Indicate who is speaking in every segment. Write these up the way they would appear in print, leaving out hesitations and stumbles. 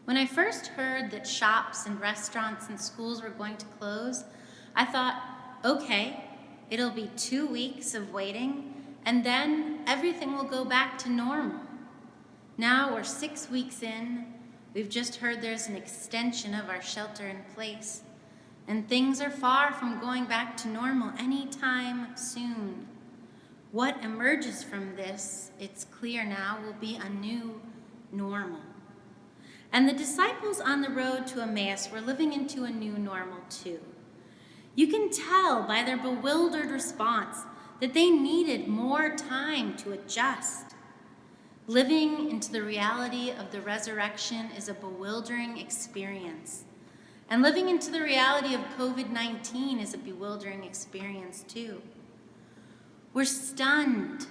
Speaker 1: When I first heard that shops and restaurants and schools were going to close, I thought, okay, it'll be 2 weeks of waiting, and then everything will go back to normal. Now we're 6 weeks in. We've just heard there's an extension of our shelter in place, and things are far from going back to normal anytime soon. What emerges from this, it's clear now, will be a new normal. And the disciples on the road to Emmaus were living into a new normal too. You can tell by their bewildered response that they needed more time to adjust. Living into the reality of the resurrection is a bewildering experience. And living into the reality of COVID-19 is a bewildering experience too. We're stunned,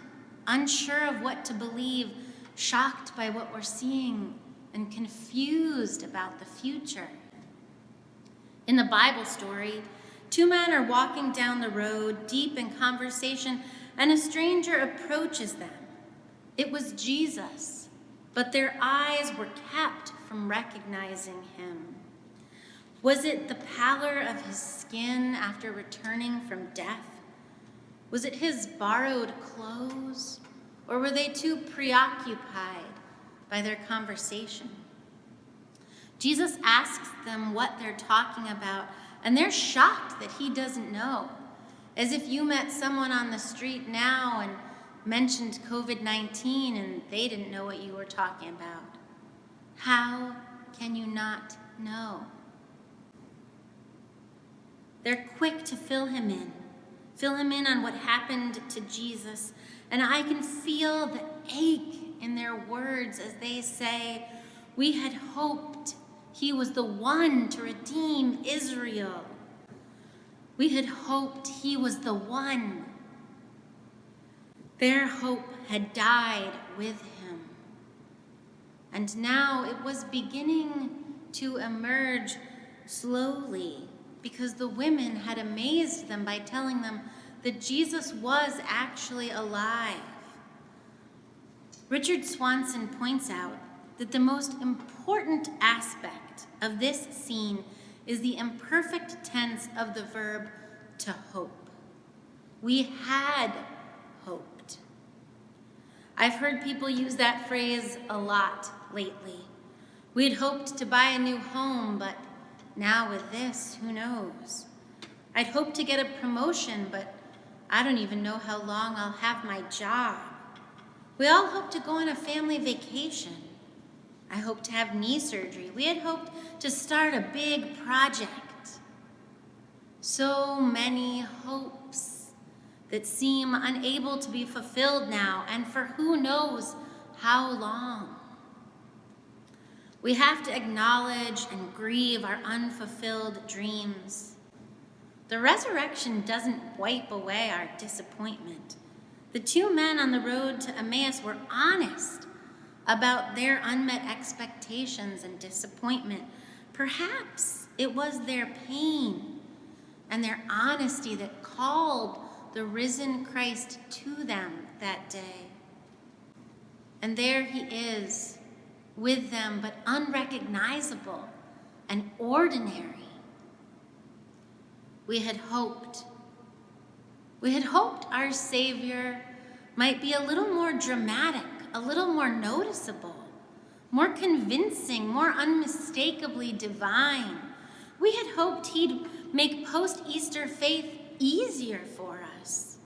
Speaker 1: unsure of what to believe, shocked by what we're seeing, and confused about the future. In the Bible story, 2 men are walking down the road, deep in conversation, and a stranger approaches them. It was Jesus, but their eyes were kept from recognizing him. Was it the pallor of his skin after returning from death? Was it his borrowed clothes? Or were they too preoccupied by their conversation? Jesus asks them what they're talking about, and they're shocked that he doesn't know. As if you met someone on the street now and mentioned COVID-19 and they didn't know what you were talking about. How can you not know? They're quick to fill him in on what happened to Jesus, and I can feel the ache in their words as they say, "We had hoped he was the one to redeem Israel. We had hoped he was the one." Their hope had died with him. And now it was beginning to emerge slowly because the women had amazed them by telling them that Jesus was actually alive. Richard Swanson points out that the most important aspect of this scene is the imperfect tense of the verb to hope. We had hoped. I've heard people use that phrase a lot lately. We had hoped to buy a new home, but now with this, who knows? I'd hoped to get a promotion, but I don't even know how long I'll have my job. We all hope to go on a family vacation. I hope to have knee surgery. We had hoped to start a big project. So many hopes that seem unable to be fulfilled now, and for who knows how long. We have to acknowledge and grieve our unfulfilled dreams. The resurrection doesn't wipe away our disappointment. The 2 men on the road to Emmaus were honest about their unmet expectations and disappointment. Perhaps it was their pain and their honesty that called the risen Christ to them that day. And there he is with them, but unrecognizable and ordinary. We had hoped our Savior might be a little more dramatic, a little more noticeable, more convincing, more unmistakably divine. We had hoped he'd make post-Easter faith easier for us.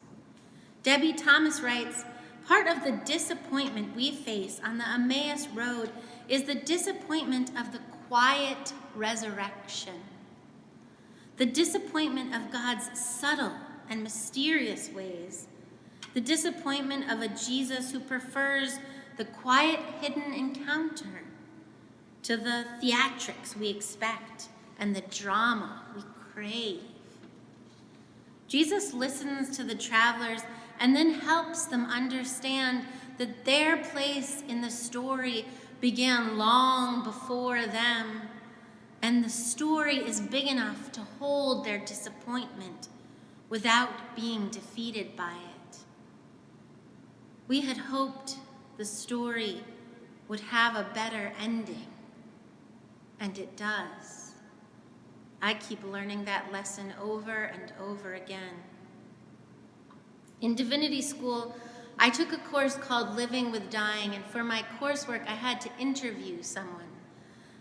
Speaker 1: Debbie Thomas writes, "Part of the disappointment we face on the Emmaus road is the disappointment of the quiet resurrection. The disappointment of God's subtle and mysterious ways. The disappointment of a Jesus who prefers the quiet, hidden encounter to the theatrics we expect and the drama we crave. Jesus listens to the travelers and then helps them understand that their place in the story began long before them, and the story is big enough to hold their disappointment without being defeated by it. We had hoped the story would have a better ending. And it does. I keep learning that lesson over and over again. In divinity school, I took a course called Living with Dying, and for my coursework, I had to interview someone.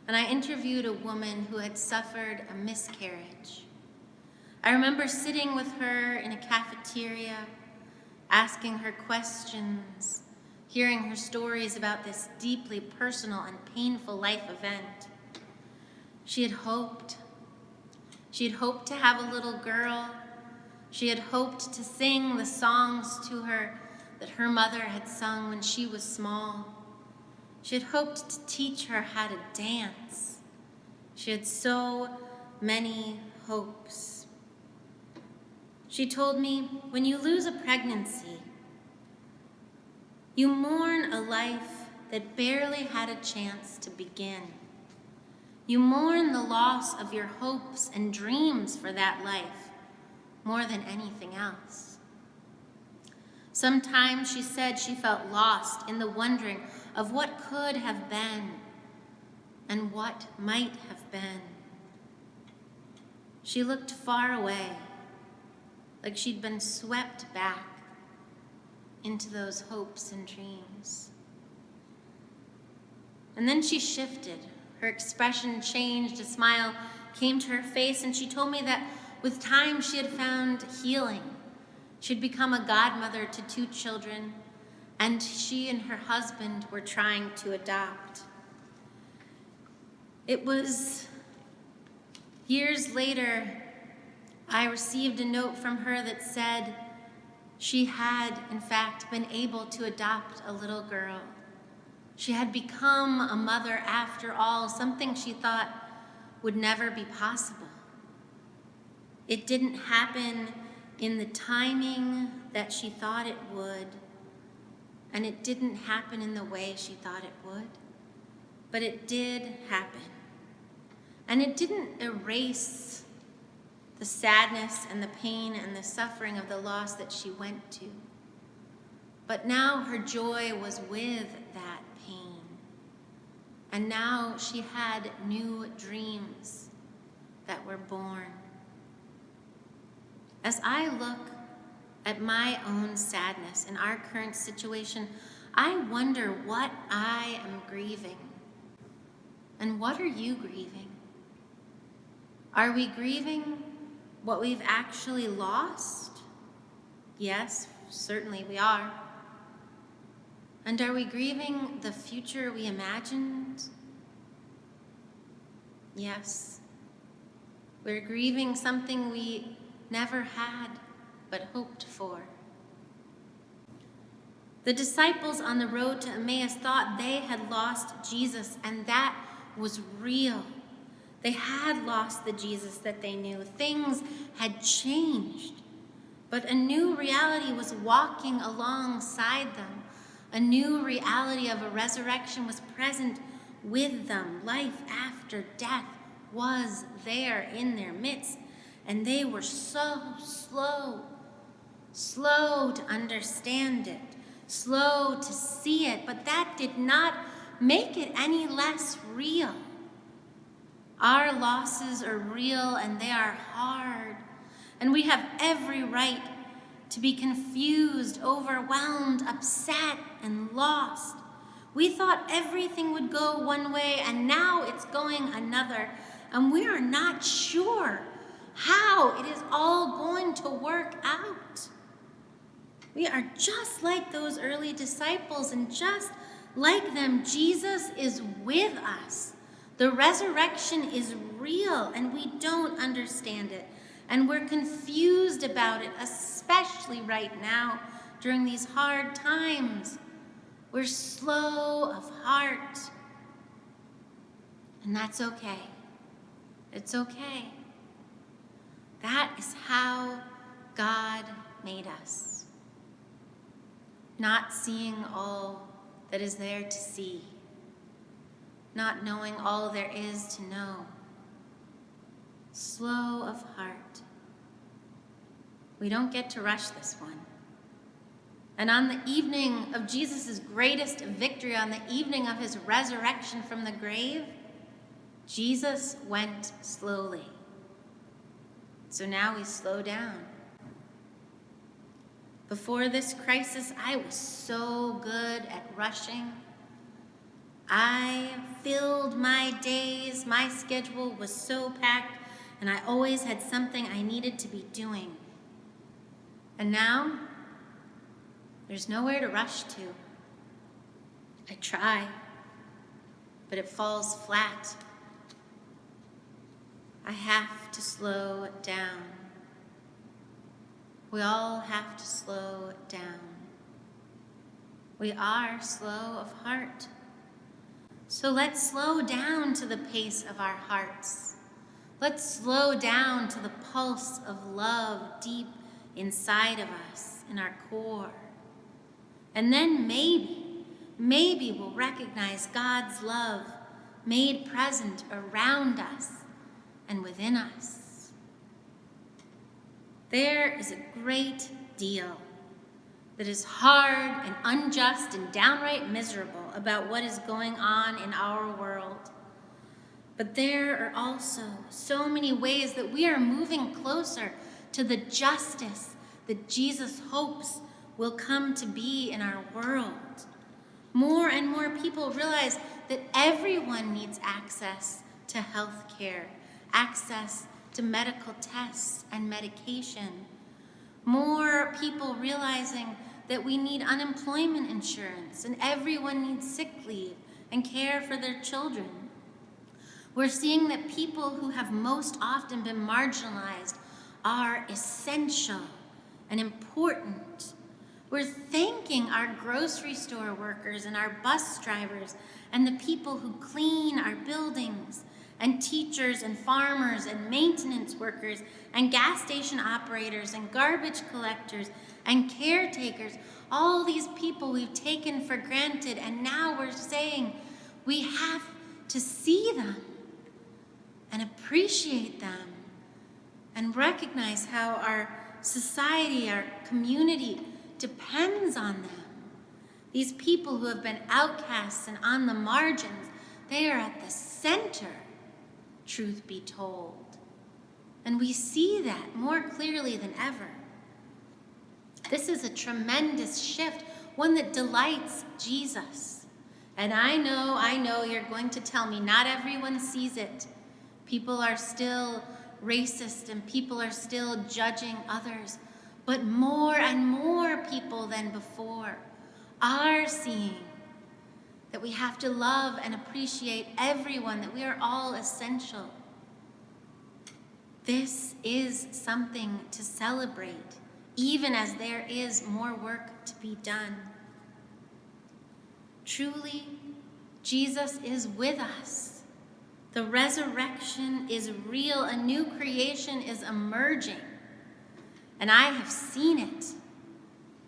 Speaker 1: And I interviewed a woman who had suffered a miscarriage. I remember sitting with her in a cafeteria, asking her questions, hearing her stories about this deeply personal and painful life event. She had hoped. She had hoped to have a little girl. She had hoped to sing the songs to her that her mother had sung when she was small. She had hoped to teach her how to dance. She had so many hopes. She told me, when you lose a pregnancy, you mourn a life that barely had a chance to begin. You mourn the loss of your hopes and dreams for that life more than anything else. Sometimes, she said, she felt lost in the wondering of what could have been and what might have been. She looked far away, like she'd been swept back into those hopes and dreams. And then she shifted. Her expression changed, a smile came to her face, and she told me that with time she had found healing. She'd become a godmother to 2 children, and she and her husband were trying to adopt. It was years later, I received a note from her that said she had, in fact, been able to adopt a little girl. She had become a mother after all, something she thought would never be possible. It didn't happen in the timing that she thought it would, and it didn't happen in the way she thought it would, but it did happen. And it didn't erase the sadness and the pain and the suffering of the loss that she went to. But now her joy was with that pain. And now she had new dreams that were born. As I look at my own sadness in our current situation, I wonder what I am grieving. And what are you grieving? Are we grieving what we've actually lost? Yes, certainly we are. And are we grieving the future we imagined? Yes. We're grieving something we never had but hoped for. The disciples on the road to Emmaus thought they had lost Jesus, and that was real. They had lost the Jesus that they knew. Things had changed, but a new reality was walking alongside them. A new reality of a resurrection was present with them. Life after death was there in their midst, and they were so slow to understand it, slow to see it, but that did not make it any less real. Our losses are real and they are hard, and we have every right to be confused, overwhelmed, upset, and lost. We thought everything would go one way, and now it's going another, and we are not sure how it is all going to work out. We are just like those early disciples, and just like them, Jesus is with us. The resurrection is real, and we don't understand it. And we're confused about it, especially right now during these hard times. We're slow of heart. And that's okay. It's okay. That is how God made us. Not seeing all that is there to see. Not knowing all there is to know. Slow of heart. We don't get to rush this one. And on the evening of Jesus' greatest victory, on the evening of his resurrection from the grave, Jesus went slowly. So now we slow down. Before this crisis, I was so good at rushing. I filled my days, my schedule was so packed, and I always had something I needed to be doing. And now, there's nowhere to rush to. I try, but it falls flat. I have to slow down. We all have to slow down. We are slow of heart. So let's slow down to the pace of our hearts. Let's slow down to the pulse of love deep inside of us, in our core. And then maybe we'll recognize God's love made present around us and within us. There is a great deal that is hard and unjust and downright miserable about what is going on in our world. But there are also so many ways that we are moving closer to the justice that Jesus hopes will come to be in our world. More and more people realize that everyone needs access to health care, access to medical tests and medication. More people realizing that we need unemployment insurance and everyone needs sick leave and care for their children. We're seeing that people who have most often been marginalized are essential and important. We're thanking our grocery store workers and our bus drivers and the people who clean our buildings, and teachers and farmers and maintenance workers and gas station operators and garbage collectors and caretakers, all these people we've taken for granted, and now we're saying we have to see them and appreciate them and recognize how our society, our community depends on them. These people who have been outcasts and on the margins, they are at the center, truth be told. And we see that more clearly than ever. This is a tremendous shift, one that delights Jesus. And I know you're going to tell me not everyone sees it. People are still racist and people are still judging others. But more and more people than before are seeing that we have to love and appreciate everyone, that we are all essential. This is something to celebrate, even as there is more work to be done. Truly, Jesus is with us. The resurrection is real. A new creation is emerging. And I have seen it.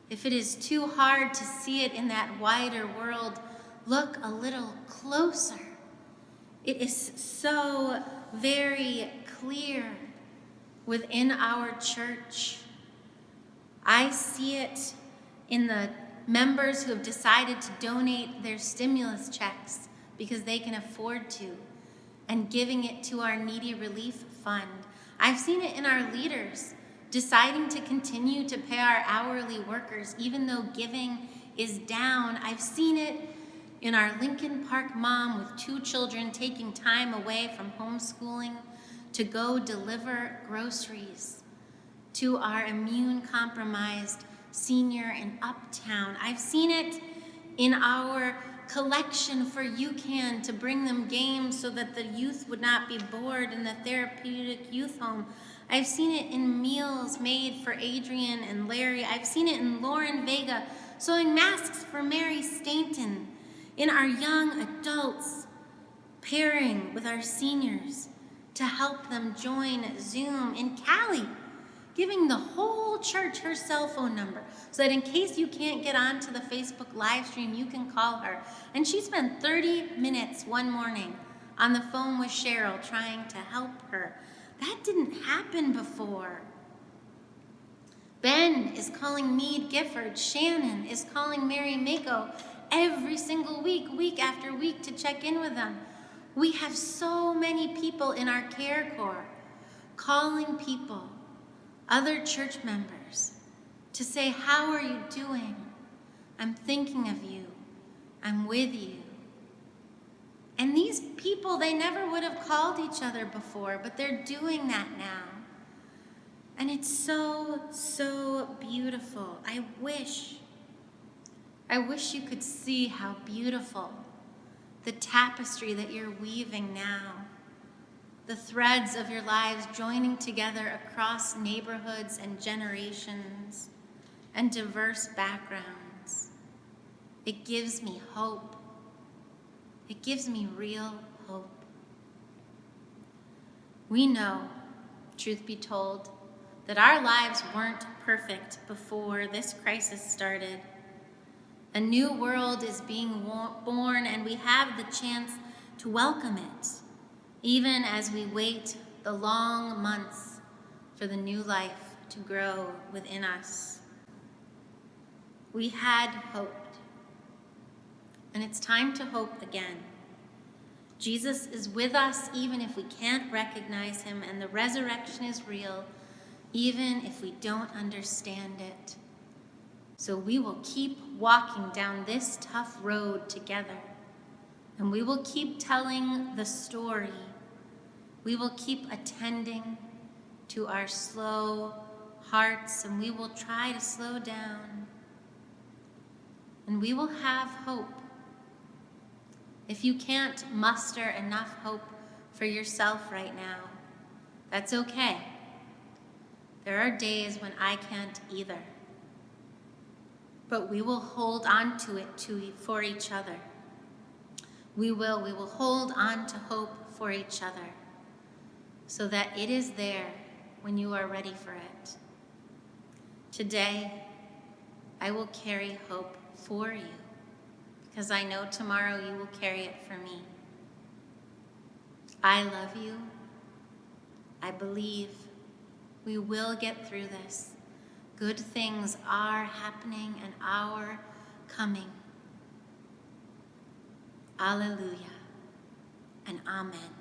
Speaker 1: If it is too hard to see it in that wider world, look a little closer. It is so very clear within our church. I see it in the members who have decided to donate their stimulus checks because they can afford to, and giving it to our needy relief fund. I've seen it in our leaders deciding to continue to pay our hourly workers even though giving is down. I've seen it in our Lincoln Park mom with 2 children taking time away from homeschooling to go deliver groceries to our immune-compromised senior in Uptown. I've seen it in our collection for UCAN to bring them games so that the youth would not be bored in the therapeutic youth home. I've seen it in meals made for Adrian and Larry. I've seen it in Lauren Vega sewing masks for Mary Stainton, in our young adults pairing with our seniors to help them join Zoom, in Callie giving the whole church her cell phone number so that in case you can't get onto the Facebook live stream, you can call her. And she spent 30 minutes one morning on the phone with Cheryl trying to help her. That didn't happen before. Ben is calling Meade Gifford. Shannon is calling Mary Mako every single week, week after week, to check in with them. We have so many people in our care corps calling people, other church members, to say, how are you doing? I'm thinking of you. I'm with you. And these people, they never would have called each other before, but they're doing that now. And it's so, so beautiful. I wish you could see how beautiful the tapestry that you're weaving now, the threads of your lives joining together across neighborhoods and generations and diverse backgrounds. It gives me hope. It gives me real hope. We know, truth be told, that our lives weren't perfect before this crisis started. A new world is being born, and we have the chance to welcome it, even as we wait the long months for the new life to grow within us. We had hoped, and it's time to hope again. Jesus is with us even if we can't recognize him, and the resurrection is real even if we don't understand it. So we will keep walking down this tough road together, and we will keep telling the story. We will keep attending to our slow hearts, and we will try to slow down, and we will have hope. If you can't muster enough hope for yourself right now, that's okay. There are days when I can't either. But we will hold on to it for each other. We will hold on to hope for each other so that it is there when you are ready for it. Today, I will carry hope for you because I know tomorrow you will carry it for me. I love you. I believe we will get through this. Good things are happening and are coming. Alleluia and amen.